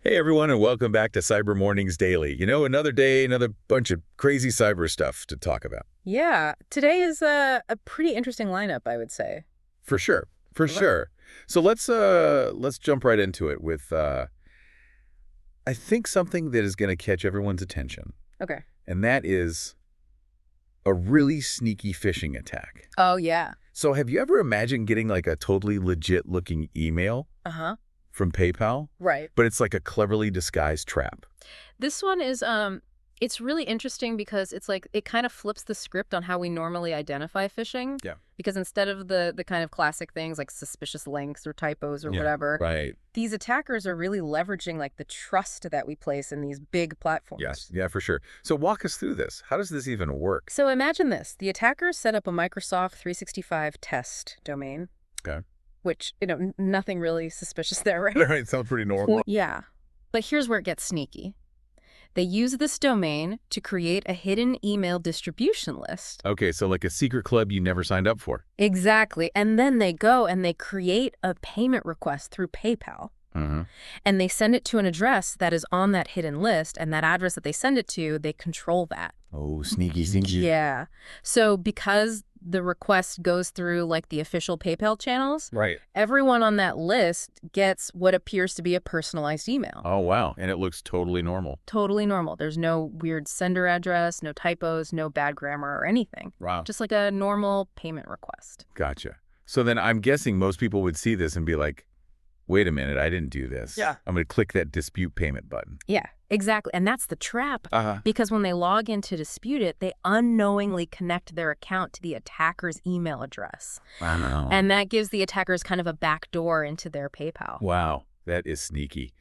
Hey everyone, and welcome back to Cyber Mornings Daily. Another day, another bunch of crazy cyber stuff to talk about. Yeah, today is a pretty interesting lineup, I would say. For sure. For Right. sure. So let's jump right into it with I think something that is going to catch everyone's attention, Okay. and that is a really sneaky phishing attack. Oh, yeah. So have you ever imagined getting like a totally legit looking email Uh-huh. from PayPal, Right. but it's like a cleverly disguised trap? This one is it's really interesting because it's like it kind of flips the script on how we normally identify phishing. Yeah. Because instead of the kind of classic things like suspicious links or typos or Yeah. whatever, Right. these attackers are really leveraging like the trust that we place in these big platforms. Yes. Yeah, for sure. So walk us through this. How does this even work? So imagine this. The attackers set up a Microsoft 365 test domain, Okay. which, nothing really suspicious there, right? Right. Sounds pretty normal. Yeah. But here's where it gets sneaky. They use this domain to create a hidden email distribution list. Okay, so like a secret club you never signed up for. Exactly. And then they go and they create a payment request through PayPal. Uh-huh. And they send it to an address that is on that hidden list. And that address that they send it to, they control that. Oh, sneaky, sneaky. Yeah. So because the request goes through like the official PayPal channels, Right. everyone on that list gets what appears to be a personalized email. Oh, wow. And it looks totally normal. Totally normal. There's no weird sender address, no typos, no bad grammar or anything. Wow. Just like a normal payment request. Gotcha. So then I'm guessing most people would see this and be like, wait a minute, I didn't do this. Yeah. I'm going to click that dispute payment button. Yeah, exactly. And that's the trap. Uh-huh. Because when they log in to dispute it, they unknowingly connect their account to the attacker's email address. Wow. And that gives the attackers kind of a back door into their PayPal. Wow, that is sneaky.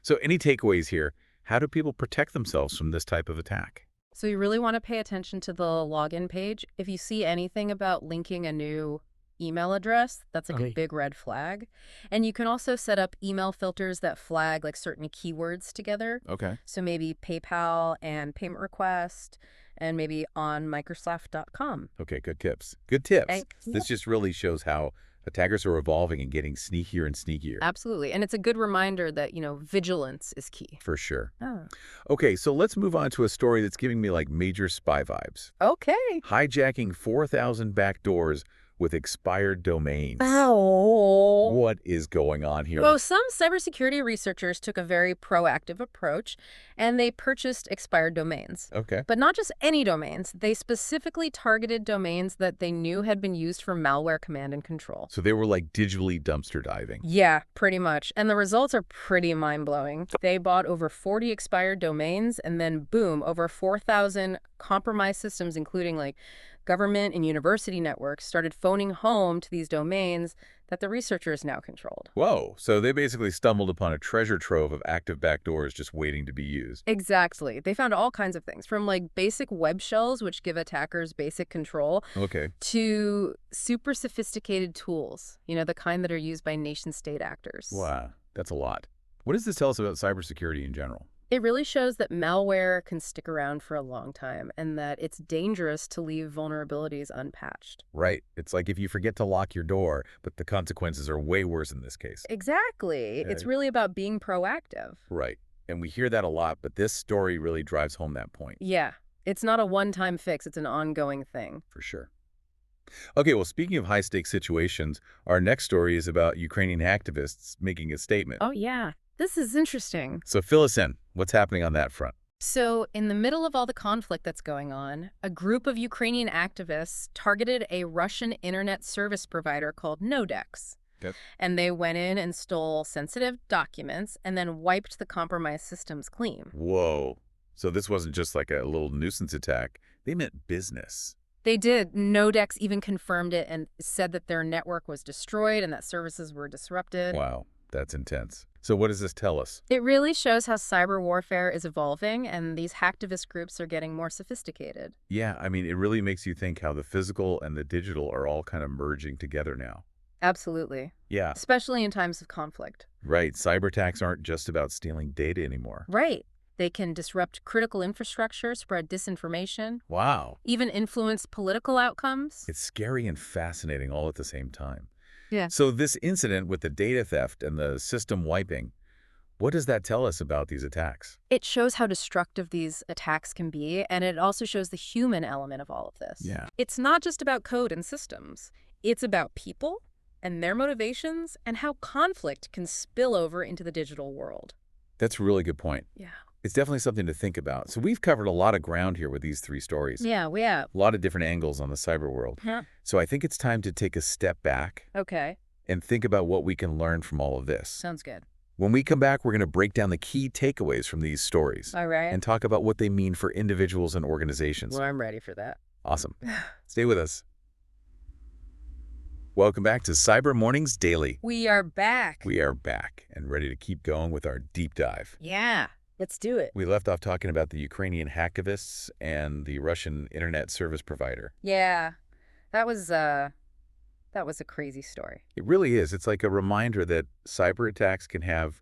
So any takeaways here? How do people protect themselves from this type of attack? So you really want to pay attention to the login page. If you see anything about linking a new email address, that's like a big red flag. And you can also set up email filters that flag like certain keywords together. Okay. So maybe PayPal and payment request and maybe on Microsoft.com. Okay, good tips. Good tips. Thanks. This just really shows how attackers are evolving and getting sneakier and sneakier. Absolutely. And it's a good reminder that, vigilance is key. For sure. Oh. Okay, so let's move on to a story that's giving me like major spy vibes. Okay. Hijacking 4,000 backdoors with expired domains. Ow. What is going on here? Well, some cybersecurity researchers took a very proactive approach, and they purchased expired domains. Okay. But not just any domains. They specifically targeted domains that they knew had been used for malware command and control. So they were like digitally dumpster diving. Yeah, pretty much. And the results are pretty mind-blowing. They bought over 40 expired domains, and then boom, over 4,000 compromised systems, including like government and university networks, started phoning home to these domains that the researchers now controlled. Whoa. So they basically stumbled upon a treasure trove of active backdoors just waiting to be used. Exactly. They found all kinds of things, from like basic web shells, which give attackers basic control, Okay. to super sophisticated tools, the kind that are used by nation-state actors. Wow. That's a lot. What does this tell us about cybersecurity in general? It really shows that malware can stick around for a long time and that it's dangerous to leave vulnerabilities unpatched. Right. It's like if you forget to lock your door, but the consequences are way worse in this case. Exactly. It's really about being proactive. Right. And we hear that a lot, but this story really drives home that point. Yeah. It's not a one-time fix. It's an ongoing thing. For sure. Okay, well, speaking of high-stakes situations, our next story is about Ukrainian activists making a statement. Oh, yeah. This is interesting. So fill us in. What's happening on that front? So, in the middle of all the conflict that's going on, a group of Ukrainian activists targeted a Russian internet service provider called Nodex. Yep. And they went in and stole sensitive documents and then wiped the compromised systems clean. Whoa. So this wasn't just like a little nuisance attack. They meant business. They did. Nodex even confirmed it and said that their network was destroyed and that services were disrupted. Wow, that's intense. So what does this tell us? It really shows how cyber warfare is evolving and these hacktivist groups are getting more sophisticated. Yeah, I mean, it really makes you think how the physical and the digital are all kind of merging together now. Absolutely. Yeah, Especially in times of conflict. right. Cyber attacks aren't just about stealing data anymore. Right. They can disrupt critical infrastructure, spread disinformation, Wow. even influence political outcomes. It's scary and fascinating all at the same time. Yeah. So this incident with the data theft and the system wiping, What does that tell us about these attacks? It shows how destructive these attacks can be, and it also shows the human element of all of this. Yeah. It's not just about code and systems. It's about people and their motivations and how conflict can spill over into the digital world. That's a really good point. Yeah. It's definitely something to think about. So we've covered a lot of ground here with these 3 stories. Yeah, we have. A lot of different angles on the cyber world. Huh. So I think it's time to take a step back Okay. and think about what we can learn from all of this. Sounds good. When we come back, we're going to break down the key takeaways from these stories All right. and talk about what they mean for individuals and organizations. Well, I'm ready for that. Awesome. Stay with us. Welcome back to Cyber Mornings Daily. We are back. We are back and ready to keep going with our deep dive. Yeah. Let's do it. We left off talking about the Ukrainian hacktivists and the Russian internet service provider. Yeah. That was a crazy story. It really is. It's like a reminder that cyber attacks can have,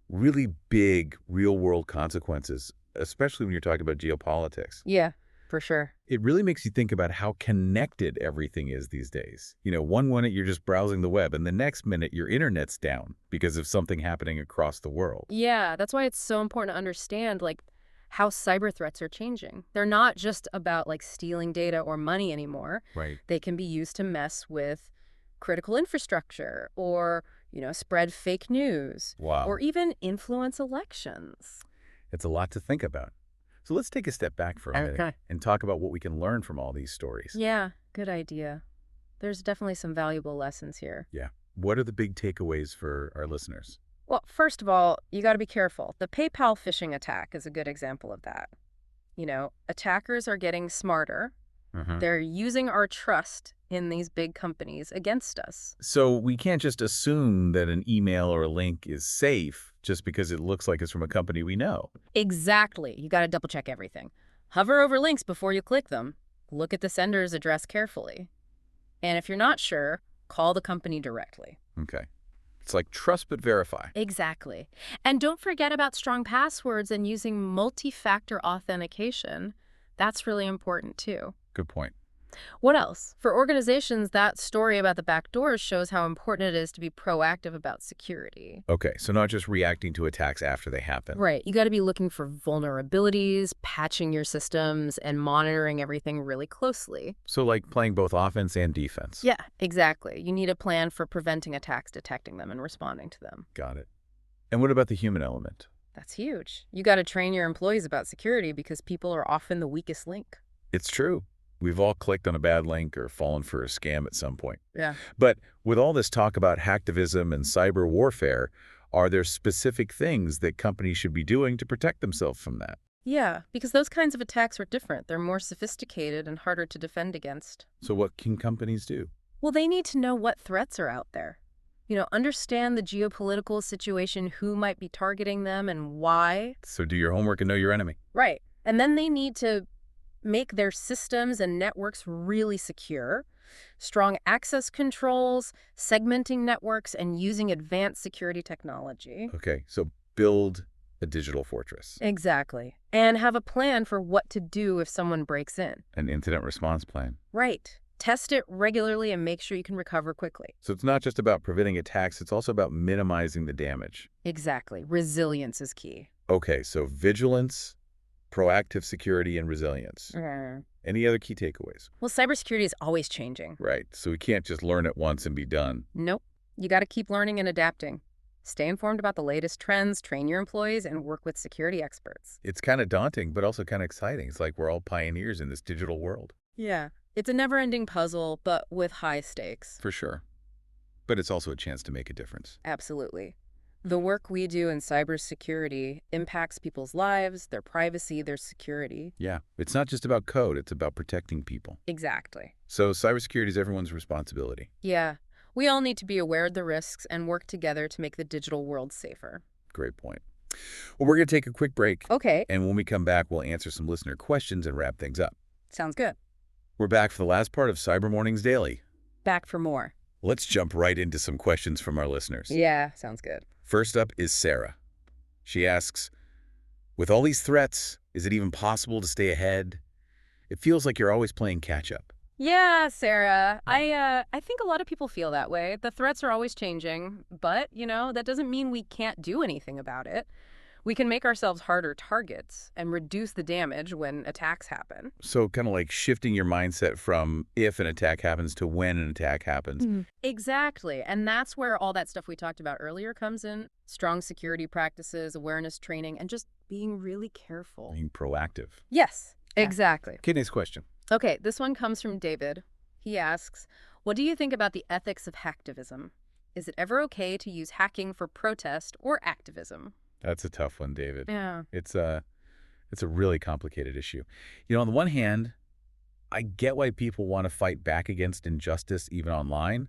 really big real-world consequences, especially when you're talking about geopolitics. Yeah, for sure. It really makes you think about how connected everything is these days. One minute you're just browsing the web, and the next minute your internet's down because of something happening across the world. Yeah, that's why it's so important to understand, how cyber threats are changing. They're not just about, stealing data or money anymore. Right. They can be used to mess with critical infrastructure or, spread fake news. Wow. Or even influence elections. It's a lot to think about. So let's take a step back for a minute and talk about what we can learn from all these stories. Yeah, good idea. There's definitely some valuable lessons here. Yeah. What are the big takeaways for our listeners? Well, first of all, you got to be careful. The PayPal phishing attack is a good example of that. Attackers are getting smarter. They're using our trust in these big companies against us. So we can't just assume that an email or a link is safe just because it looks like it's from a company we know. Exactly. You got to double check everything. Hover over links before you click them. Look at the sender's address carefully. And if you're not sure, call the company directly. Okay. It's like trust but verify. Exactly. And don't forget about strong passwords and using multi-factor authentication. That's really important too. Good point. What else? For organizations, that story about the back doors shows how important it is to be proactive about security. Okay, so not just reacting to attacks after they happen. Right. You got to be looking for vulnerabilities, patching your systems, and monitoring everything really closely. So like playing both offense and defense. Yeah, exactly. You need a plan for preventing attacks, detecting them, and responding to them. Got it. And what about the human element? That's huge. You got to train your employees about security because people are often the weakest link. It's true. We've all clicked on a bad link or fallen for a scam at some point. Yeah. But with all this talk about hacktivism and cyber warfare, are there specific things that companies should be doing to protect themselves from that? Yeah, because those kinds of attacks are different. They're more sophisticated and harder to defend against. So what can companies do? Well, they need to know what threats are out there. Understand the geopolitical situation, who might be targeting them and why. So do your homework and know your enemy. Right. And then they need to make their systems and networks really secure, strong access controls, segmenting networks, and using advanced security technology. Okay, so build a digital fortress. Exactly. And have a plan for what to do if someone breaks in. An incident response plan. Right. Test it regularly and make sure you can recover quickly. So it's not just about preventing attacks, it's also about minimizing the damage. Exactly. Resilience is key. Okay, so vigilance, proactive security, and resilience. Any other key takeaways? Well, cybersecurity is always changing. Right, so we can't just learn it once and be done. Nope. You got to keep learning and adapting. Stay informed about the latest trends, train your employees, and work with security experts. It's kind of daunting, but also kind of exciting. It's like we're all pioneers in this digital world. Yeah. It's a never-ending puzzle, but with high stakes. For sure. But it's also a chance to make a difference. Absolutely. The work we do in cybersecurity impacts people's lives, their privacy, their security. Yeah, it's not just about code, it's about protecting people. Exactly. So cybersecurity is everyone's responsibility. Yeah. We all need to be aware of the risks and work together to make the digital world safer. Great point. Well, we're going to take a quick break. Okay. And when we come back, we'll answer some listener questions and wrap things up. Sounds good. We're back for the last part of Cyber Mornings Daily. Back for more. Let's jump right into some questions from our listeners. Yeah, sounds good. First up is Sarah. She asks, with all these threats, is it even possible to stay ahead? It feels like you're always playing catch-up. Yeah, Sarah. I think a lot of people feel that way. The threats are always changing, but, that doesn't mean we can't do anything about it. We can make ourselves harder targets and reduce the damage when attacks happen. So kind of like shifting your mindset from if an attack happens to when an attack happens. Exactly. And that's where all that stuff we talked about earlier comes in. Strong security practices, awareness training, and just being really careful. Being proactive. Yes, exactly. Okay, next question. Okay, this one comes from David. He asks, what do you think about the ethics of hacktivism? Is it ever okay to use hacking for protest or activism? That's a tough one, David. Yeah. It's a really complicated issue. On the one hand, I get why people want to fight back against injustice even online.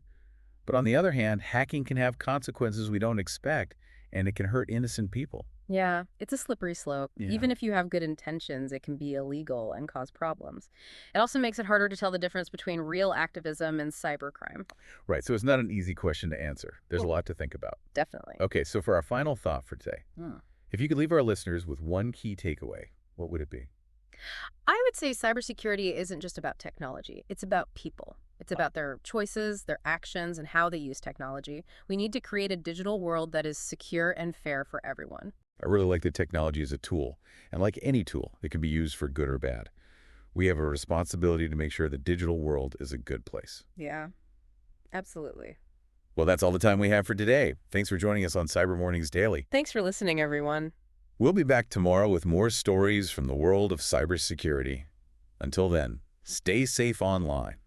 But on the other hand, hacking can have consequences we don't expect, and it can hurt innocent people. Yeah, it's a slippery slope. Yeah. Even if you have good intentions, it can be illegal and cause problems. It also makes it harder to tell the difference between real activism and cybercrime. Right, so it's not an easy question to answer. There's a lot to think about. Definitely. Okay, so for our final thought for today, Hmm. if you could leave our listeners with one key takeaway, what would it be? I would say cybersecurity isn't just about technology. It's about people. It's about their choices, their actions, and how they use technology. We need to create a digital world that is secure and fair for everyone. I really like that technology is a tool, and like any tool, it can be used for good or bad. We have a responsibility to make sure the digital world is a good place. Yeah, absolutely. Well, that's all the time we have for today. Thanks for joining us on Cyber Mornings Daily. Thanks for listening, everyone. We'll be back tomorrow with more stories from the world of cybersecurity. Until then, stay safe online.